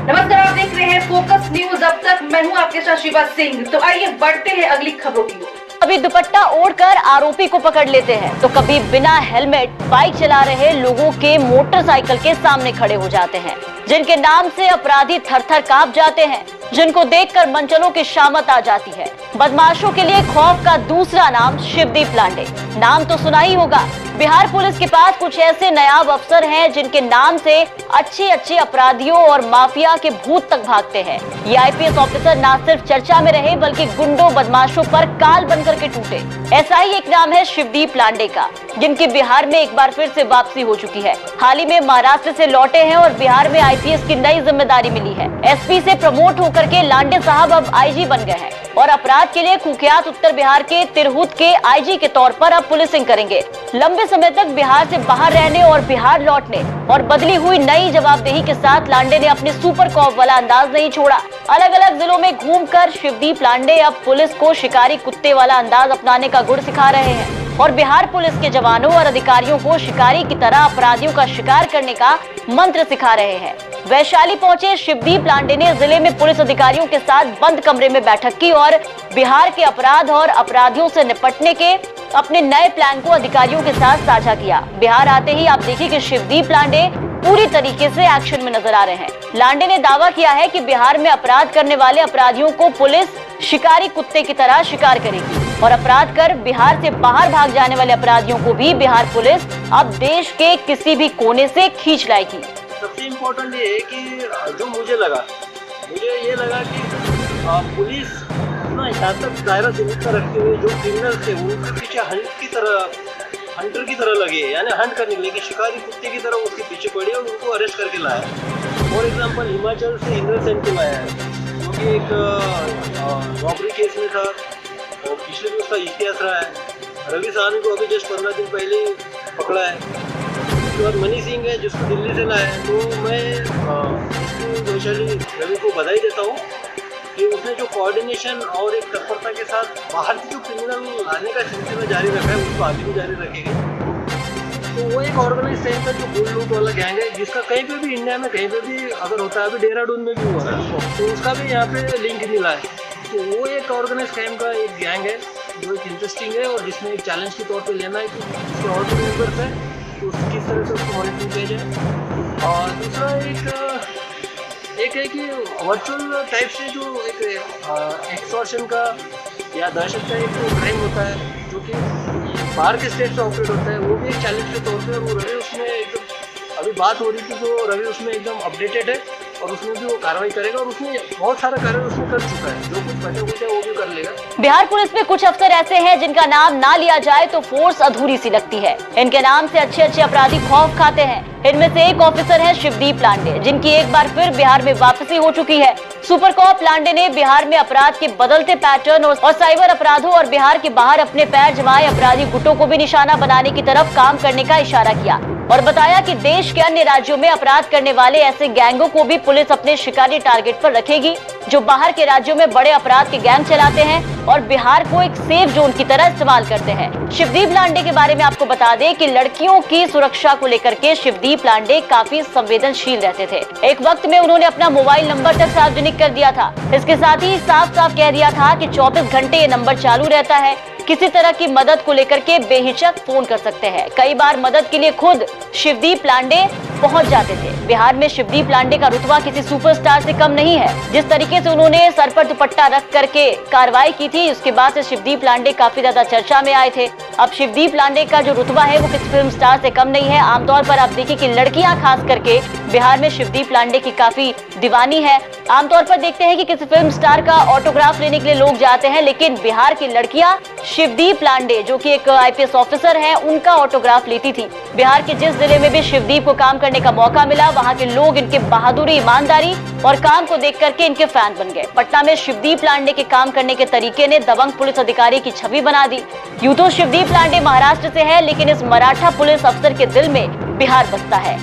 नमस्कार, आप देख रहे हैं फोकस न्यूज। अब तक मैं हूं आपके साथ शिवा सिंह। तो आइए बढ़ते हैं अगली खबरों की ओर। कभी दुपट्टा ओढ़कर आरोपी को पकड़ लेते हैं तो कभी बिना हेलमेट बाइक चला रहे लोगों के मोटरसाइकिल के सामने खड़े हो जाते हैं, जिनके नाम से अपराधी थर-थर कांप जाते हैं, जिनको देखकर मनचलों की शामत आ जाती है। बदमाशों के लिए खौफ का दूसरा नाम शिवदीप लांडे। नाम तो सुना ही होगा। बिहार पुलिस के पास कुछ ऐसे नायाब अफसर हैं जिनके नाम से अच्छे अपराधियों और माफिया के भूत तक भागते हैं। ये आईपीएस ऑफिसर न सिर्फ चर्चा में रहे बल्कि गुंडों बदमाशों पर काल बनकर के टूटे। ऐसा ही एक नाम है शिवदीप लांडे का, जिनकी बिहार में एक बार फिर से वापसी हो चुकी है। हाल ही में महाराष्ट्र से लौटे हैं और बिहार में आईपीएस की नई जिम्मेदारी मिली है। एसपी से प्रमोट होकर के लांडे साहब अब आईजी बन गए हैं और अपराध के लिए कुख्यात उत्तर बिहार के तिरहुत के आईजी के तौर पर अब पुलिसिंग करेंगे। लंबे समय तक बिहार से बाहर रहने और बिहार लौटने और बदली हुई नई जवाबदेही के साथ लांडे ने अपने सुपर कॉप वाला अंदाज नहीं छोड़ा। अलग अलग जिलों में घूमकर शिवदीप लांडे अब पुलिस को शिकारी कुत्ते वाला अंदाज अपनाने का गुण सिखा रहे हैं और बिहार पुलिस के जवानों और अधिकारियों को शिकारी की तरह अपराधियों का शिकार करने का मंत्र सिखा रहे हैं। वैशाली पहुंचे शिवदीप लांडे ने जिले में पुलिस अधिकारियों के साथ बंद कमरे में बैठक की और बिहार के अपराध और अपराधियों से निपटने के अपने नए प्लान को अधिकारियों के साथ साझा किया। बिहार आते ही आप देखिए कि शिवदीप लांडे पूरी तरीके से एक्शन में नजर आ रहे हैं। लांडे ने दावा किया है कि बिहार में अपराध करने वाले अपराधियों को पुलिस शिकारी कुत्ते की तरह शिकार करेगी और अपराध कर बिहार से बाहर भाग जाने वाले अपराधियों को भी बिहार पुलिस अब देश के किसी भी कोने से खींच लाएगी। सबसे इम्पोर्टेंट ये है कि जो मुझे ये लगा कि पुलिस अपना यहाँ तक दायरा सीमित रखते हुए जो क्रिमिनल्स थे उनके पीछे हंटर की तरह लगे, यानी हंट करने के लिए कि शिकारी कुत्ते की तरह उसके पीछे पड़े और उनको अरेस्ट करके लाया। फॉर एग्जांपल हिमाचल से इंद्र सेन को लाया है, जो कि एक रॉबरी केस में था और पिछले भी उसका इतिहास रहा है। रवि साहनी को अभी जस्ट 15 दिन पहले पकड़ा है। उसके बाद मनी सिंह है जिसको दिल्ली से लाया है। तो मैं वैशाली रवि को बधाई देता हूँ कि उसने जो कोऑर्डिनेशन और एक तत्परता के साथ बाहर से जो क्रिमिनल लाने का सिलसिला जारी रखा है उसको आगे भी जारी रखेंगे। तो वो एक ऑर्गेनाइज टाइप का जो गोल्ड लूट वाला गैंग है जिसका कहीं पे भी इंडिया में कहीं पे भी अगर होता है, अभी देहरादून में भी हुआ है, तो उसका भी यहाँ पे लिंक मिला है। तो वो एक ऑर्गेनाइज क्राइम का एक गैंग है जो एक इंटरेस्टिंग है और जिसमें एक चैलेंज के तौर पर लेना है कि उसके और भी मेम्बर्स है तो किस तरह से उसको मॉनिटरिंग किया जाए। और दूसरा एक है कि वर्चुअल टाइप से जो एक एक्सटॉर्शन का या दहशत का एक क्राइम होता है जो कि बाहर के स्टेट से ऑपरेट होता है, वो भी एक चैलेंज के तौर पे वो रवि उसमें एकदम अभी बात हो रही थी तो रवि उसमें एकदम अपडेटेड है और उसमें भी वो कार्रवाई करेगा और उसने बहुत सारा कार्य उसमें कर चुका है। जो कुछ बचा कुछ है वो भी कर लेगा। बिहार पुलिस में कुछ अफसर ऐसे हैं जिनका नाम ना लिया जाए तो फोर्स अधूरी सी लगती है। इनके नाम से अच्छे अपराधी खौफ खाते हैं। इनमें से एक ऑफिसर है शिवदीप लांडे, जिनकी एक बार फिर बिहार में वापसी हो चुकी है। सुपर कॉप लांडे ने बिहार में अपराध के बदलते पैटर्न और साइबर अपराधों और बिहार के बाहर अपने पैर जमाए अपराधी गुटों को भी निशाना बनाने की तरफ काम करने का इशारा किया और बताया कि देश के अन्य राज्यों में अपराध करने वाले ऐसे गैंगों को भी पुलिस अपने शिकारी टारगेट पर रखेगी जो बाहर के राज्यों में बड़े अपराध के गैंग चलाते हैं और बिहार को एक सेफ जोन की तरह इस्तेमाल करते हैं। शिवदीप लांडे के बारे में आपको बता दें कि लड़कियों की सुरक्षा को लेकर के शिवदीप लांडे काफी संवेदनशील रहते थे। एक वक्त में उन्होंने अपना मोबाइल नंबर तक सार्वजनिक कर दिया था। इसके साथ ही साफ कह दिया था कि 24 घंटे ये नंबर चालू रहता है। किसी तरह की मदद को लेकर के बेहिचक फोन कर सकते हैं। कई बार मदद के लिए खुद शिवदीप लांडे पहुंच जाते थे। बिहार में शिवदीप लांडे का रुतबा किसी सुपरस्टार से कम नहीं है। जिस तरीके से उन्होंने सर पर दुपट्टा रख करके कार्रवाई की थी, उसके बाद से शिवदीप लांडे काफी ज्यादा चर्चा में आए थे। अब शिवदीप लांडे का जो रुतबा है वो किसी फिल्म स्टार से कम नहीं है। आमतौर पर आप देखिए कि लड़कियां खास करके बिहार में शिवदीप लांडे की काफी दीवानी है। आमतौर पर देखते हैं कि किसी फिल्म स्टार का ऑटोग्राफ लेने के लिए लोग जाते हैं, लेकिन बिहार की लड़कियां शिवदीप लांडे जो कि एक आईपीएस ऑफिसर हैं उनका ऑटोग्राफ लेती थी। बिहार के जिस जिले में भी शिवदीप को काम करने का मौका मिला वहां के लोग इनके बहादुरी, ईमानदारी और काम को देख करके इनके फैन बन गए। पटना में शिवदीप लांडे के काम करने के तरीके ने दबंग पुलिस अधिकारी की छवि बना दी। यूं तो शिवदीप लांडे महाराष्ट्र से है, लेकिन इस मराठा पुलिस अफसर के दिल में बिहार बसता है।